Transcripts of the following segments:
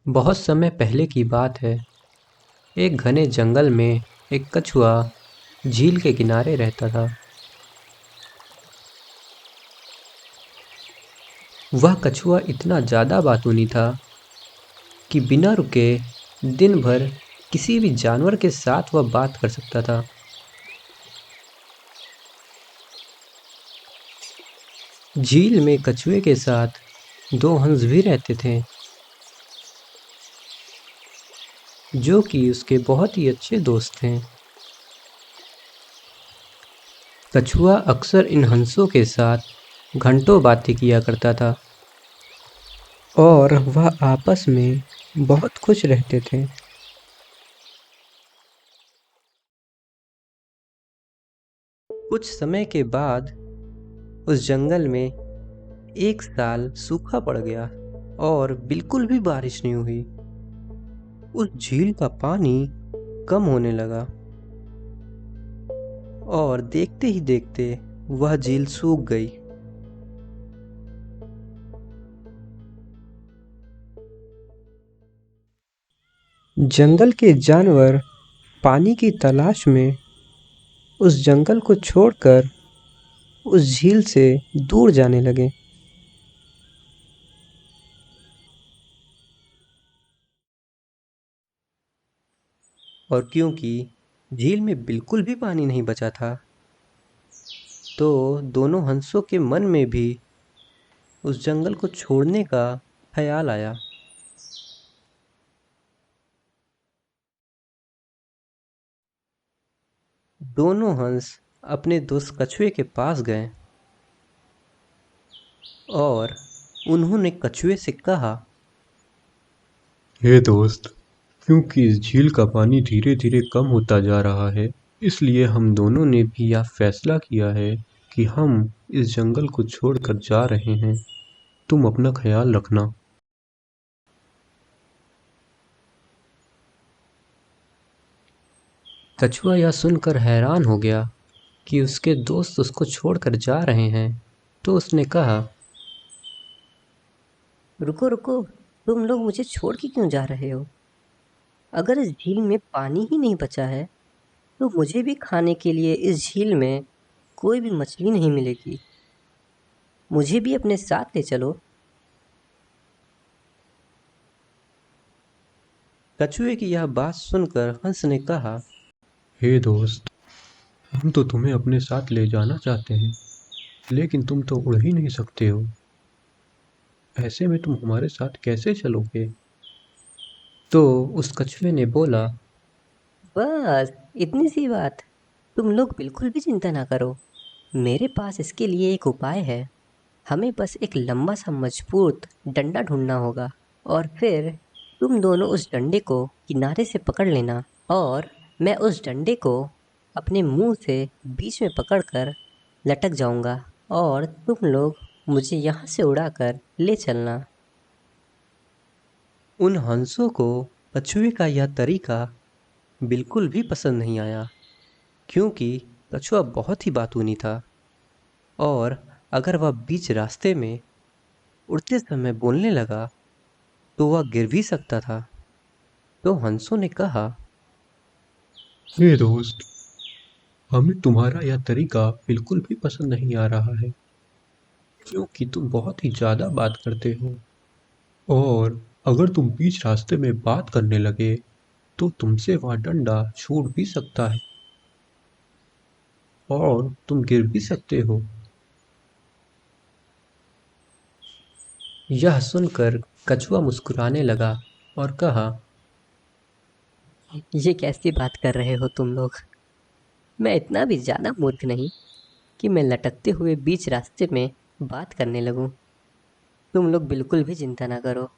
बहुत समय पहले की बात है। एक घने जंगल में एक कछुआ झील के किनारे रहता था। वह कछुआ इतना ज़्यादा बातूनी था कि बिना रुके दिन भर किसी भी जानवर के साथ वह बात कर सकता था। झील में कछुए के साथ दो हंस भी रहते थे, जो कि उसके बहुत ही अच्छे दोस्त थे। कछुआ अक्सर इन हंसों के साथ घंटों बातें किया करता था और वह आपस में बहुत खुश रहते थे। कुछ समय के बाद उस जंगल में एक साल सूखा पड़ गया और बिल्कुल भी बारिश नहीं हुई। उस झील का पानी कम होने लगा और देखते ही देखते वह झील सूख गई। जंगल के जानवर पानी की तलाश में उस जंगल को छोड़कर उस झील से दूर जाने लगे। और क्योंकि झील में बिल्कुल भी पानी नहीं बचा था, तो दोनों हंसों के मन में भी उस जंगल को छोड़ने का ख्याल आया। दोनों हंस अपने दोस्त कछुए के पास गए और उन्होंने कछुए से कहा, हे दोस्त, क्योंकि इस झील का पानी धीरे धीरे कम होता जा रहा है, इसलिए हम दोनों ने भी यह फैसला किया है कि हम इस जंगल को छोड़कर जा रहे हैं। तुम अपना ख्याल रखना। कछुआ यह सुनकर हैरान हो गया कि उसके दोस्त उसको छोड़कर जा रहे हैं। तो उसने कहा, रुको रुको, तुम लोग मुझे छोड़ के क्यों जा रहे हो? अगर इस झील में पानी ही नहीं बचा है तो मुझे भी खाने के लिए इस झील में कोई भी मछली नहीं मिलेगी। मुझे भी अपने साथ ले चलो। कछुए की यह बात सुनकर हंस ने कहा, हे दोस्त, हम तो तुम्हें अपने साथ ले जाना चाहते हैं, लेकिन तुम तो उड़ ही नहीं सकते हो। ऐसे में तुम हमारे साथ कैसे चलोगे? तो उस कछुए ने बोला, बस इतनी सी बात। तुम लोग बिल्कुल भी चिंता ना करो, मेरे पास इसके लिए एक उपाय है। हमें बस एक लंबा सा मजबूत डंडा ढूंढना होगा और फिर तुम दोनों उस डंडे को किनारे से पकड़ लेना और मैं उस डंडे को अपने मुंह से बीच में पकड़कर लटक जाऊंगा और तुम लोग मुझे यहाँ से उड़ाकर ले चलना। उन हंसों को कछुए का यह तरीका बिल्कुल भी पसंद नहीं आया, क्योंकि कछुआ बहुत ही बातूनी था और अगर वह बीच रास्ते में उड़ते समय बोलने लगा तो वह गिर भी सकता था। तो हंसों ने कहा, हे दोस्त, हमें तुम्हारा यह तरीका बिल्कुल भी पसंद नहीं आ रहा है, क्योंकि तुम बहुत ही ज़्यादा बात करते हो, और अगर तुम बीच रास्ते में बात करने लगे तो तुमसे वह डंडा छूट भी सकता है और तुम गिर भी सकते हो। यह सुनकर कछुआ मुस्कुराने लगा और कहा, ये कैसी बात कर रहे हो तुम लोग? मैं इतना भी ज़्यादा मूर्ख नहीं कि मैं लटकते हुए बीच रास्ते में बात करने लगूं। तुम लोग बिल्कुल भी चिंता ना करो।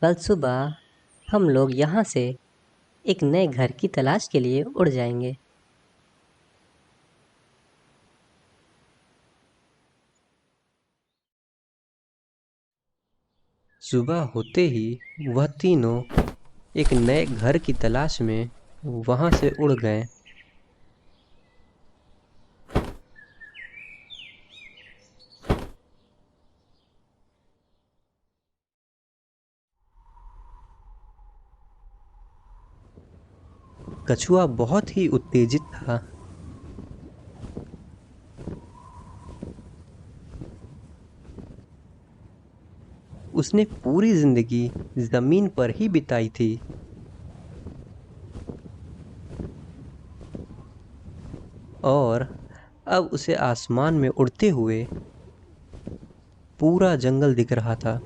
कल सुबह हम लोग यहाँ से एक नए घर की तलाश के लिए उड़ जाएंगे। सुबह होते ही वह तीनों एक नए घर की तलाश में वहां से उड़ गए। कछुआ बहुत ही उत्तेजित था। उसने पूरी जिंदगी जमीन पर ही बिताई थी और अब उसे आसमान में उड़ते हुए पूरा जंगल दिख रहा था।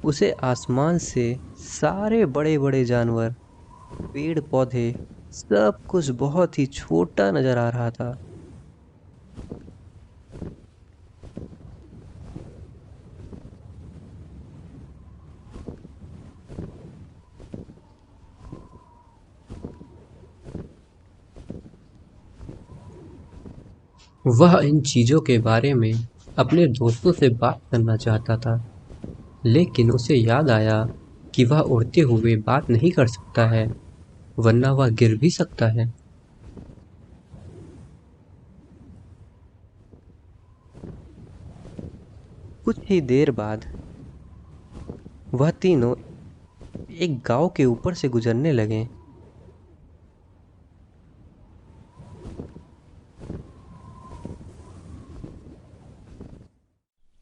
उसे आसमान से सारे बड़े बड़े जानवर, पेड़ पौधे, सब कुछ बहुत ही छोटा नजर आ रहा था। वह इन चीजों के बारे में अपने दोस्तों से बात करना चाहता था, लेकिन उसे याद आया कि वह उड़ते हुए बात नहीं कर सकता है, वरना वह गिर भी सकता है। कुछ ही देर बाद वह तीनों एक गांव के ऊपर से गुजरने लगे।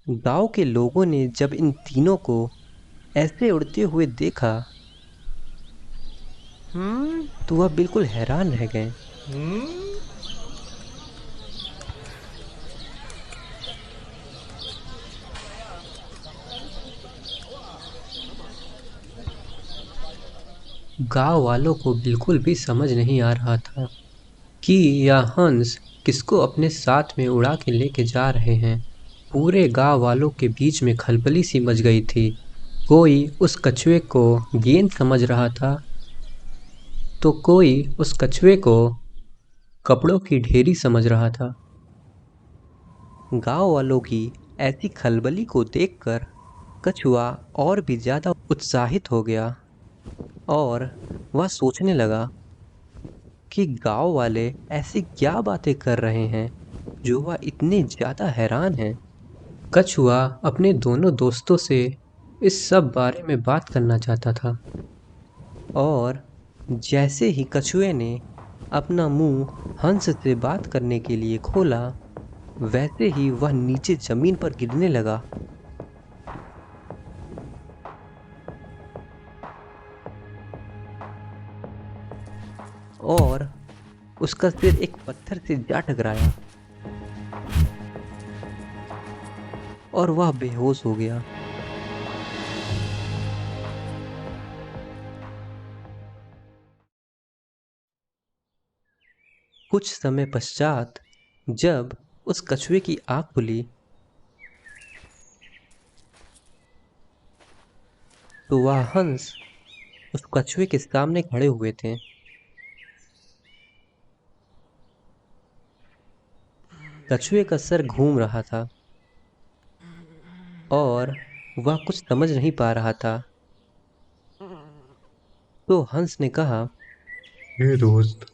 गांव के लोगों ने जब इन तीनों को ऐसे उड़ते हुए देखा तो वह बिल्कुल हैरान रह गए। गांव वालों को बिल्कुल भी समझ नहीं आ रहा था कि यह हंस किसको अपने साथ में उड़ा के लेके जा रहे हैं। पूरे गांव वालों के बीच में खलबली सी मच गई थी। कोई उस कछुए को गेंद समझ रहा था, तो कोई उस कछुए को कपड़ों की ढेरी समझ रहा था। गांव वालों की ऐसी खलबली को देखकर कछुआ और भी ज्यादा उत्साहित हो गया और वह सोचने लगा कि गांव वाले ऐसी क्या बातें कर रहे हैं जो वह इतने ज्यादा हैरान हैं। कछुआ अपने दोनों दोस्तों से इस सब बारे में बात करना चाहता था। और जैसे ही कछुए ने अपना मुंह हंस से बात करने के लिए खोला, वैसे ही वह नीचे जमीन पर गिरने लगा। और उसका सिर एक पत्थर से जा टकराया और वह बेहोश हो गया। कुछ समय पश्चात जब उस कछुए की आंख खुली तो वह हंस उस कछुए के सामने खड़े हुए थे। कछुए का सर घूम रहा था और वह कुछ समझ नहीं पा रहा था। तो हंस ने कहा, हे दोस्त,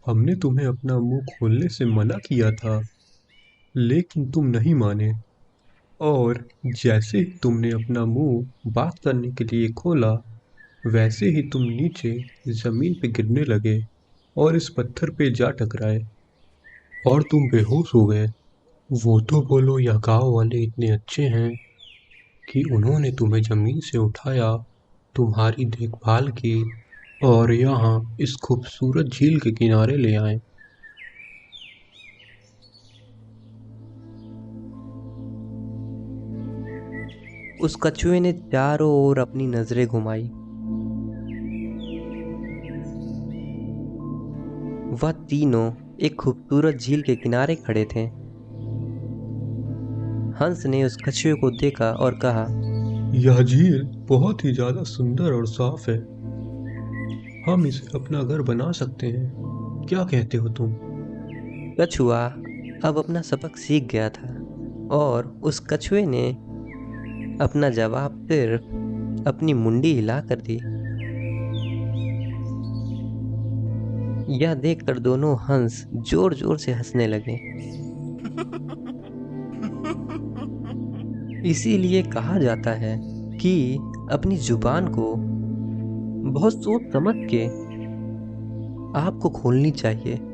हमने तुम्हें अपना मुंह खोलने से मना किया था, लेकिन तुम नहीं माने। और जैसे ही तुमने अपना मुंह बात करने के लिए खोला, वैसे ही तुम नीचे जमीन पे गिरने लगे और इस पत्थर पे जा टकराए और तुम बेहोश हो गए। वो तो बोलो, यह गांव वाले इतने अच्छे हैं कि उन्होंने तुम्हें जमीन से उठाया, तुम्हारी देखभाल की और यहाँ इस खूबसूरत झील के किनारे ले आए। उस कछुए ने चारों ओर अपनी नजरें घुमाई। वह तीनों एक खूबसूरत झील के किनारे खड़े थे। हंस ने उस कछुए को देखा और कहा, यह झील बहुत ही ज़्यादा सुंदर और साफ है। हम इसे अपना घर बना सकते हैं। क्या कहते हो तुम? कछुआ अब अपना सबक सीख गया था और उस कछुए ने अपना जवाब सिर्फ अपनी मुंडी हिलाकर दी। यह देखकर दोनों हंस जोर जोर से हंसने लगे। इसीलिए कहा जाता है कि अपनी जुबान को बहुत सोच समझ के आपको खोलनी चाहिए।